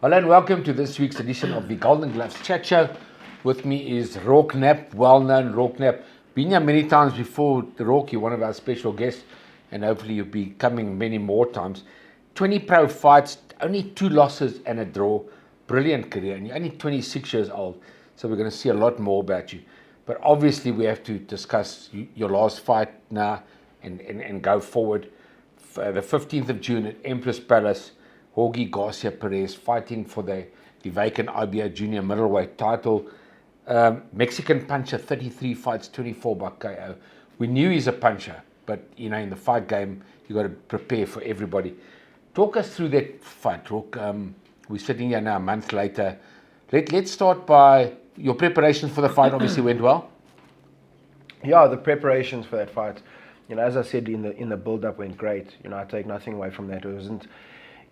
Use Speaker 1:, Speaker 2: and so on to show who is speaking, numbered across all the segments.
Speaker 1: Hello and welcome to this week's edition of the Golden Gloves Chat Show. With me is Roarke Knapp, well-known Roarke Knapp. Been here many times before, Roarke, you're one of our special guests, and hopefully you'll be coming many more times. 20 pro fights, only 2 losses and a draw. Brilliant career, and you're only 26 years old, so we're going to see a lot more about you. But obviously we have to discuss your last fight now and go forward. The 15th of June at Empress Palace, Jorge Garcia Perez fighting for the vacant IBO Junior Middleweight title. Mexican puncher, 33 fights, 24 by KO. We knew he's a puncher, but in the fight game, you got to prepare for everybody. Talk us through that fight, Roarke. We're sitting here now a month later. Let's start by your preparations for the fight. Obviously went well.
Speaker 2: Yeah, the preparations for that fight, as I said in the build-up, went great. I take nothing away from that. It wasn't,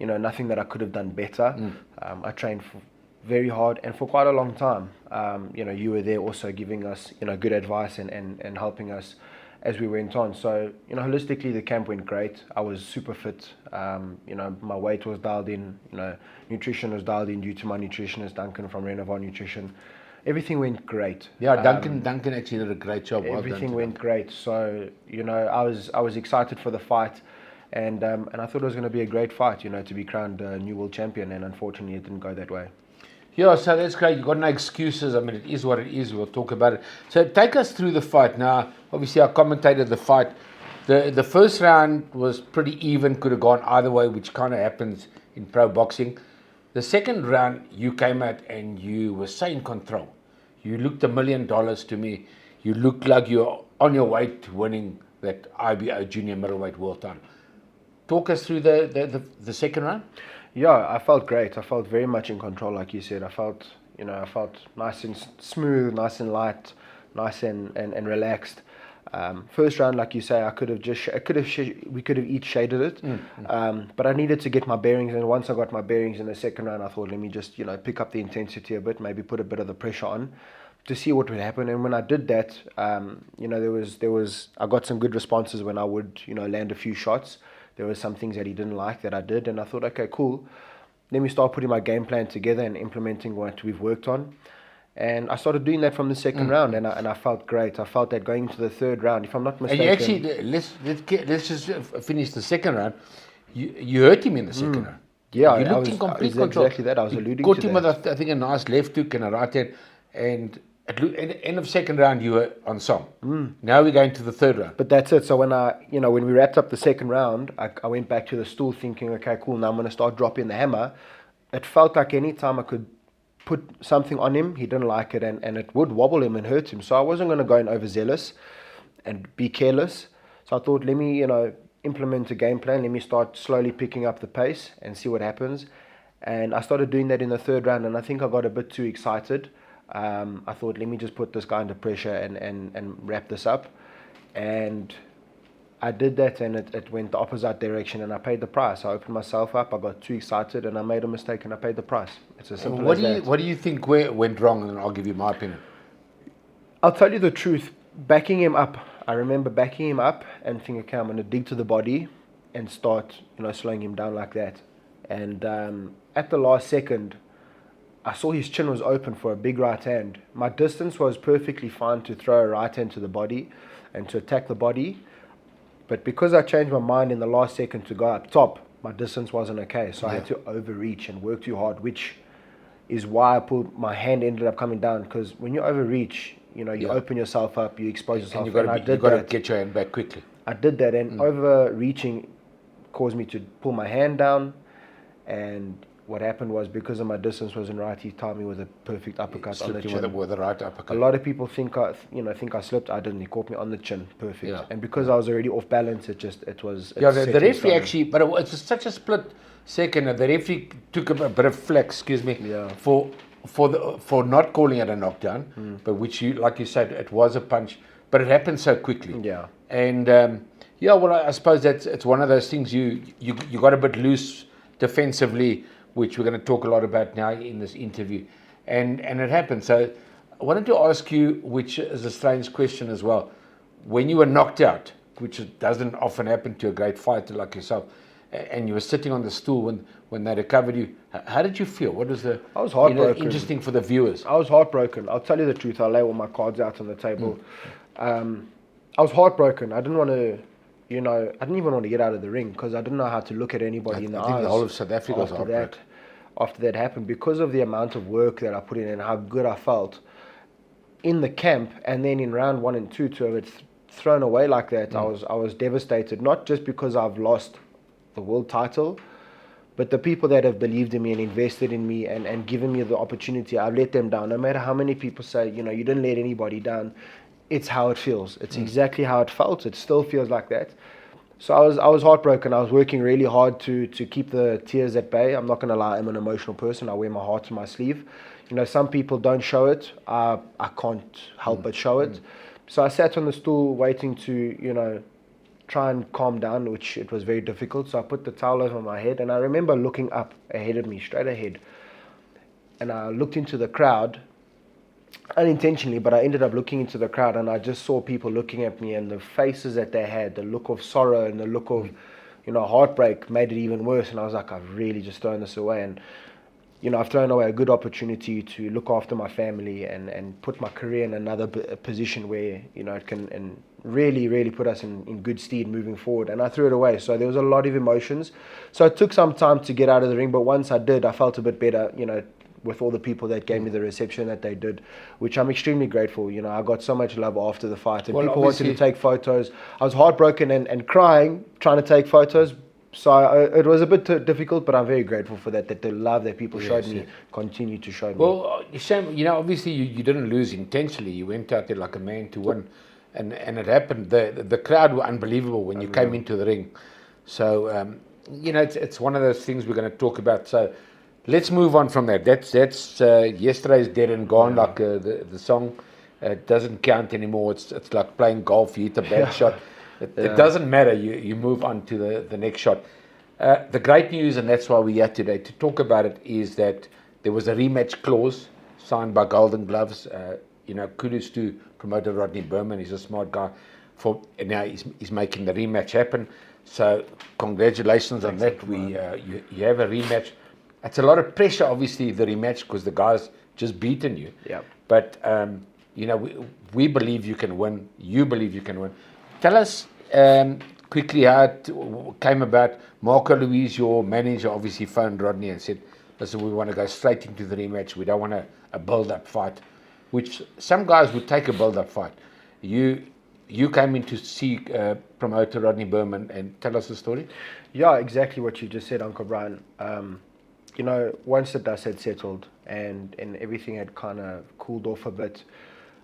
Speaker 2: nothing that I could have done better. I trained very hard and for quite a long time. You were there also giving us, good advice and helping us as we went on. So, holistically, the camp went great. I was super fit. My weight was dialed in. Nutrition was dialed in due to my nutritionist, Duncan from Renovar Nutrition. Everything went great.
Speaker 1: Yeah, Duncan actually did a great job.
Speaker 2: Everything went great. So, I was excited for the fight. And I thought it was going to be a great fight, to be crowned new world champion. And unfortunately, it didn't go that way.
Speaker 1: Yeah, so that's great. You've got no excuses. I mean, it is what it is. We'll talk about it. So take us through the fight. Now, obviously, I commentated the fight. The first round was pretty even, could have gone either way, which kind of happens in pro boxing. The second round, you came out and you were so in control. You looked $1 million to me. You looked like you're on your way to winning that IBO Junior Middleweight World title. Talk us through the second round.
Speaker 2: Yeah, I felt great. I felt very much in control, like you said. I felt nice and smooth, nice and light, nice and relaxed. First round, like you say, we could have each shaded it. But I needed to get my bearings, and once I got my bearings in the second round, I thought, let me just pick up the intensity a bit, maybe put a bit of the pressure on to see what would happen. And when I did that, I got some good responses when I would land a few shots. There were some things that he didn't like that I did, and I thought, okay, cool. Let me start putting my game plan together and implementing what we've worked on. And I started doing that from the second round, and I felt great. I felt that going into the third round, if I'm not mistaken.
Speaker 1: And you actually, let's just finish the second round. You hurt him in the second round.
Speaker 2: Yeah,
Speaker 1: you looked in complete control.
Speaker 2: Exactly that. I was alluding to that.
Speaker 1: Caught him with, I think, a nice left hook and a right hand, and at the end of second round, you were on song. Now we're going to the third round.
Speaker 2: But that's it. So when when we wrapped up the second round, I went back to the stool thinking, okay, cool, now I'm going to start dropping the hammer. It felt like any time I could put something on him, he didn't like it, and it would wobble him and hurt him. So I wasn't going to go in overzealous and be careless. So I thought, let me, implement a game plan. Let me start slowly picking up the pace and see what happens. And I started doing that in the third round, and I think I got a bit too excited. I thought, let me just put this guy under pressure and wrap this up. And I did that, and it went the opposite direction, and I paid the price. I opened myself up, I got too excited, and I made a mistake, and I paid the price. It's as simple as that.
Speaker 1: What do you think went wrong, and then I'll give you my opinion.
Speaker 2: I'll tell you the truth. Backing him up, I remember backing him up and thinking, okay, I'm going to dig to the body and start, slowing him down like that. And at the last second, I saw his chin was open for a big right hand. My distance was perfectly fine to throw a right hand to the body and to attack the body. But because I changed my mind in the last second to go up top, my distance wasn't okay. So I had to overreach and work too hard, which is why my hand ended up coming down. Because when you overreach, you open yourself up, you expose yourself.
Speaker 1: And you've got to get your hand back quickly.
Speaker 2: I did that, and overreaching caused me to pull my hand down. And what happened was, because of my distance wasn't right, he timed me with a perfect uppercut on the chin.
Speaker 1: With the right uppercut.
Speaker 2: A lot of people think I slipped. I didn't. He caught me on the chin, perfect. Yeah. And because I was already off balance, it was.
Speaker 1: Yeah, the referee actually, but it's such a split second. The referee took a bit of flex, for not calling it a knockdown, but which like you said, it was a punch, but it happened so quickly.
Speaker 2: Yeah.
Speaker 1: And I suppose it's one of those things you got a bit loose defensively, which we're going to talk a lot about now in this interview, and it happened. So I wanted to ask you, which is a strange question as well, when you were knocked out, which doesn't often happen to a great fighter like yourself, and you were sitting on the stool when they recovered you. How did you feel? What was the?
Speaker 2: I was heartbroken.
Speaker 1: Interesting for the viewers.
Speaker 2: I was heartbroken. I'll tell you the truth. I'll lay all my cards out on the table. I was heartbroken. I didn't want to, I didn't even want to get out of the ring because I didn't know how to look at anybody in the eyes.
Speaker 1: I think the whole of South Africa was heartbroken.
Speaker 2: After that happened, because of the amount of work that I put in and how good I felt in the camp, and then in round 1 and 2 to have it thrown away like that, I was devastated. Not just because I've lost the world title, but the people that have believed in me and invested in me and given me the opportunity, I've let them down. No matter how many people say, you didn't let anybody down, it's how it feels. It's exactly how it felt. It still feels like that. So I was heartbroken. I was working really hard to keep the tears at bay. I'm not going to lie, I'm an emotional person. I wear my heart on my sleeve. Some people don't show it. I can't help but show it. So I sat on the stool waiting to, try and calm down, which it was very difficult. So I put the towel over my head, and I remember looking up ahead of me, straight ahead. And I looked into the crowd, unintentionally, but I ended up looking into the crowd, and I just saw people looking at me, and the faces that they had, the look of sorrow and the look of, heartbreak made it even worse. And I was like, I've really just thrown this away. And, I've thrown away a good opportunity to look after my family and put my career in another position where, it can and really, really put us in good stead moving forward. And I threw it away. So there was a lot of emotions. So it took some time to get out of the ring. But once I did, I felt a bit better, with all the people that gave me the reception that they did, which I'm extremely grateful. I got so much love after the fight, and people wanted to take photos. I was heartbroken and crying, trying to take photos. So it was a bit difficult, but I'm very grateful for that the love that people showed me continued to show me.
Speaker 1: Well, Sam, obviously you didn't lose intentionally. You went out there like a man to win, and it happened. The crowd were unbelievable when you came into the ring. So, it's one of those things we're going to talk about. So, let's move on from that. That's yesterday's dead and gone, like the song. It doesn't count anymore. It's like playing golf. You hit a bad shot. It doesn't matter. You move on to the next shot. The great news, and that's why we're here today to talk about it, is that there was a rematch clause signed by Golden Gloves. Kudos to promoter Rodney Berman. He's a smart guy. Now he's making the rematch happen. So congratulations on that. You have a rematch. It's a lot of pressure, obviously, the rematch, because the guy's just beaten you.
Speaker 2: Yeah.
Speaker 1: But we believe you can win. You believe you can win. Tell us quickly how it came about. Marco Louise, your manager, obviously phoned Rodney and said, listen, we want to go straight into the rematch. We don't want a build-up fight, which some guys would take a build-up fight. You came in to see promoter Rodney Berman, and tell us the story.
Speaker 2: Yeah, exactly what you just said, Uncle Brian. Once the dust had settled and everything had kind of cooled off a bit,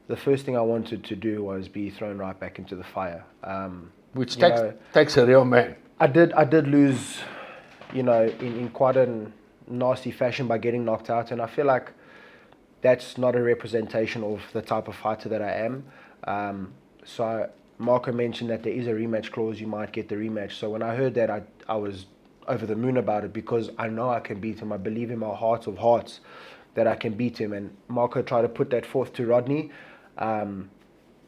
Speaker 2: the first thing I wanted to do was be thrown right back into the fire.
Speaker 1: Which takes a real man.
Speaker 2: I did lose, in quite a nasty fashion by getting knocked out, and I feel like that's not a representation of the type of fighter that I am. So Marco mentioned that there is a rematch clause. You might get the rematch. So when I heard that, I was over the moon about it, because I know I can beat him. I believe in my heart of hearts that I can beat him. And Marco tried to put that forth to Rodney, and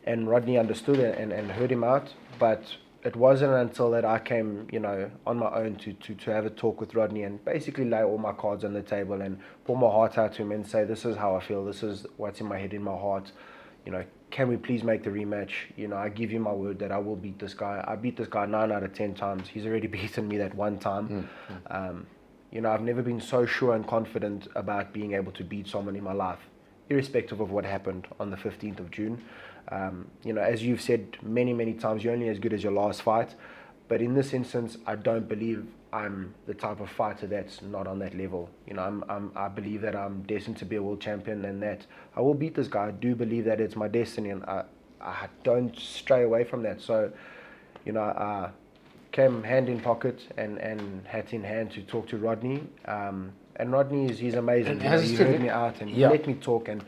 Speaker 2: Rodney understood it and heard him out. But it wasn't until that I came, on my own to have a talk with Rodney and basically lay all my cards on the table and pour my heart out to him and say, this is how I feel. This is what's in my head, in my heart. Can we please make the rematch? I give you my word that I will beat this guy. I beat this guy 9 out of 10 times. He's already beaten me that one time. I've never been so sure and confident about being able to beat someone in my life, irrespective of what happened on the 15th of June. As you've said many, many times, you're only as good as your last fight. But in this instance, I don't believe I'm the type of fighter that's not on that level. I believe that I'm destined to be a world champion, and that I will beat this guy. I do believe that it's my destiny, and I don't stray away from that. So, I came hand in pocket and hat in hand to talk to Rodney. And Rodney he's amazing. He heard me out and he let me talk. And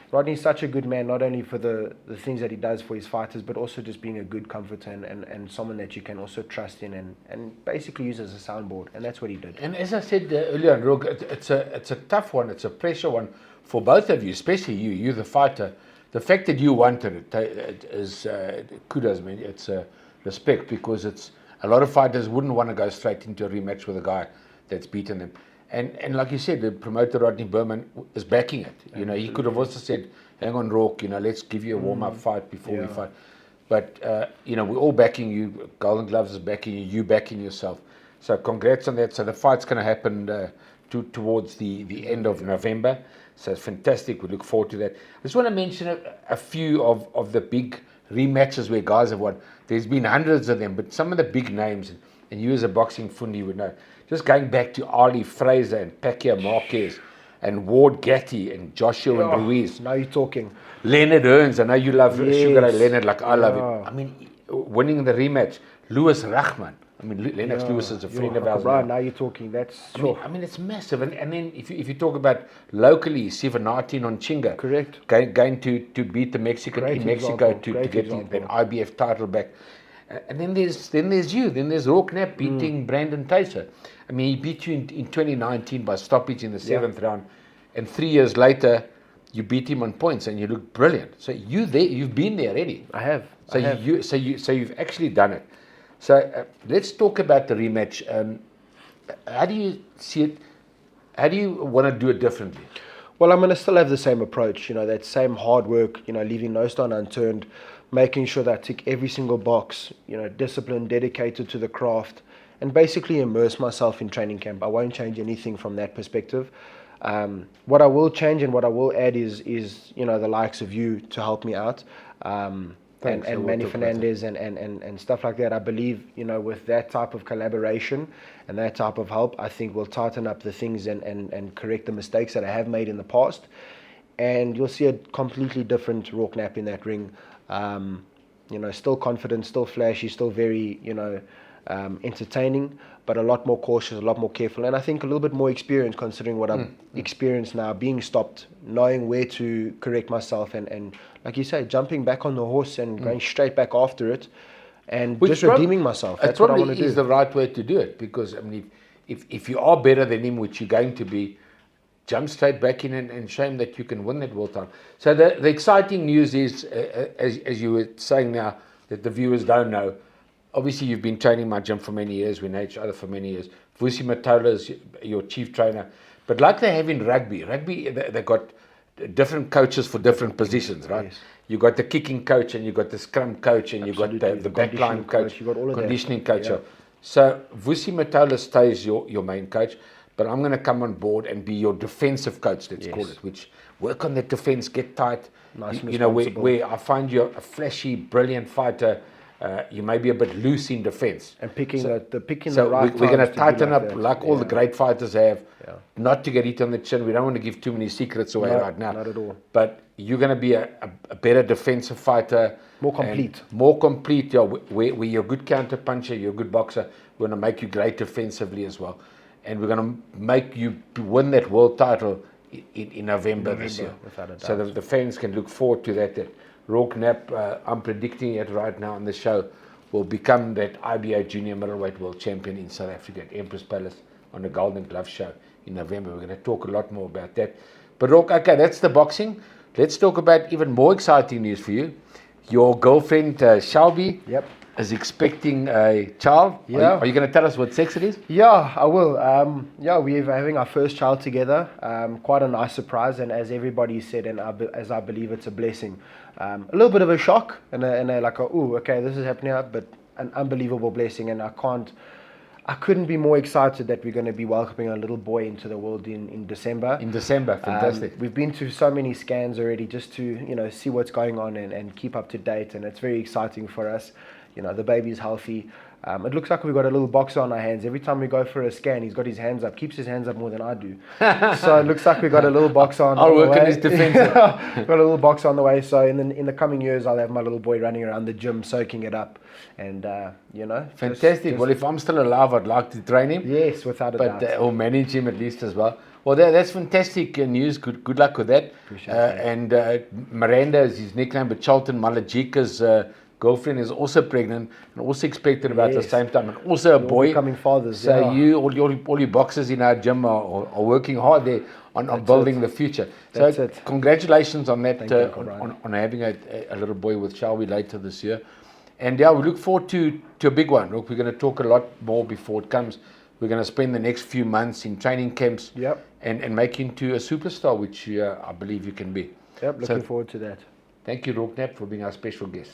Speaker 2: Rodney's such a good man, not only for the things that he does for his fighters, but also just being a good comforter and someone that you can also trust in and basically use as a soundboard. And that's what he did.
Speaker 1: And as I said earlier on, Roarke, it's a tough one. It's a pressure one for both of you, especially you. You're the fighter. The fact that you wanted it is kudos, man. It's respect, because it's A lot of fighters wouldn't want to go straight into a rematch with a guy that's beaten them. And like you said, the promoter Rodney Berman is backing it. You know, he could have also said, hang on, Roarke, you know, let's give you a warm-up fight before we fight. But, you know, we're all backing you. Golden Gloves is backing you. You backing yourself. So congrats on that. So the fight's going to happen towards the end of November. So it's fantastic. We look forward to that. I just want to mention a few of the big rematches where guys have won. There's been hundreds of them, but some of the big names, and you as a boxing fundi would know, just going back to Ali Fraser and Pacquiao Marquez and Ward Gatti and Joshua and Ruiz.
Speaker 2: Now you're talking.
Speaker 1: Leonard Hearns, I know you love Sugar Ray Leonard like I love him. I mean, winning the rematch. Louis Rachman. I mean, Lennox Lewis is a friend of ours.
Speaker 2: Now you're talking. That's
Speaker 1: I mean, it's massive. And then if you talk about locally, Sivanati on Chinga.
Speaker 2: Correct.
Speaker 1: Going to beat the Mexican
Speaker 2: Great
Speaker 1: in Mexico
Speaker 2: example.
Speaker 1: to get that IBF title back. And then there's you. Then there's Roarke Knapp beating Brandon Taser. I mean, he beat you in 2019 by stoppage in the 7th round. And 3 years later, you beat him on points and you look brilliant. So you've been there already.
Speaker 2: I have.
Speaker 1: So you've actually done it. So let's talk about the rematch. How do you see it? How do you want to do it differently?
Speaker 2: Well, I'm going to still have the same approach, you know, that same hard work, you know, leaving no stone unturned, making sure that I tick every single box, you know, discipline, dedicated to the craft, and basically immerse myself in training camp. I won't change anything from that perspective. What I will change and what I will add is you know, the likes of you to help me out. And Manny Fernandez and stuff like that. I believe, you know, with that type of collaboration and that type of help, I think we'll tighten up the things and correct the mistakes that I have made in the past. And you'll see a completely different Roarke Knapp in that ring. You know, still confident, still flashy, still very, you know, entertaining, but a lot more cautious, a lot more careful, and I think a little bit more experienced considering what I've experienced now, being stopped, knowing where to correct myself, and like you say, jumping back on the horse and going straight back after it, and just redeeming myself. That's what I want to do.
Speaker 1: Is the right way to do it, because I mean, if you are better than him, which you're going to be, jump straight back in and show him that you can win that world title. So the exciting news is, as you were saying now, that the viewers don't know. Obviously, you've been training my gym for many years. We know each other for many years. Vusi Matola is your chief trainer. But like they have in rugby, they've got different coaches for different positions, right? Yes. You got the kicking coach, and you got the scrum coach, and you got the backline coach,
Speaker 2: you got all of
Speaker 1: conditioning
Speaker 2: that.
Speaker 1: coach.
Speaker 2: Yeah.
Speaker 1: So Vusi Matola stays your main coach, but I'm going to come on board and be your defensive coach, let's call it, which work on that defense, get tight.
Speaker 2: Nice,
Speaker 1: you know, where I find you a flashy, brilliant fighter. You may be a bit loose in defense.
Speaker 2: And picking the right
Speaker 1: So we're going to tighten up
Speaker 2: that.
Speaker 1: all the great fighters have, not to get hit on the chin. We don't want to give too many secrets away right now.
Speaker 2: Not at all.
Speaker 1: But you're going to be a better defensive fighter.
Speaker 2: More complete.
Speaker 1: More complete, where you're a good counter puncher, you're a good boxer. We're going to make you great defensively as well. And we're going to make you win that world title in November this year. So the fans can look forward to that Roarke Knapp, I'm predicting it right now on the show, will become that IBO Junior Middleweight World Champion in South Africa at Empress Palace on the Golden Glove show in November. We're going to talk a lot more about that. But Roarke, okay, that's the boxing. Let's talk about even more exciting news for you. Your girlfriend, Shelby, is expecting a child. Are you going to tell us what sex it is?
Speaker 2: Yeah, I will. We're having our first child together. Quite a nice surprise, and as everybody said, and as I believe it's a blessing. A little bit of a shock, and like, okay, this is happening, but an unbelievable blessing, and I couldn't be more excited that we're going to be welcoming a little boy into the world in December.
Speaker 1: In December, fantastic.
Speaker 2: We've been to so many scans already just to, you know, see what's going on and keep up to date, and it's very exciting for us. You know, the baby's healthy. It looks like we've got a little boxer on our hands. Every time we go for a scan, he's got his hands up, keeps his hands up more than I do. So it looks like we've got a little boxer on the way.
Speaker 1: I'll work on his defense.
Speaker 2: Got a little boxer on the way. So in the coming years, I'll have my little boy running around the gym, soaking it up. And, you know.
Speaker 1: Fantastic. Well, if I'm still alive, I'd like to train him.
Speaker 2: Yes, without a doubt.
Speaker 1: Or manage him at least as well. Well, that's fantastic news. Good luck with that.
Speaker 2: Appreciate that.
Speaker 1: And Miranda is his nickname, but Charlton Malajika's girlfriend is also pregnant and also expected about the same time, and also a boy.
Speaker 2: Becoming fathers.
Speaker 1: So all your boxers in our gym are working hard there on building the future. So congratulations on that, on having a little boy with Shelby later this year. And yeah, we look forward to a big one. Look, we're going to talk a lot more before it comes. We're going to spend the next few months in training camps and make you into a superstar, which I believe you can be.
Speaker 2: Yep, looking forward to that.
Speaker 1: Thank you, Roarke Knapp, for being our special guest.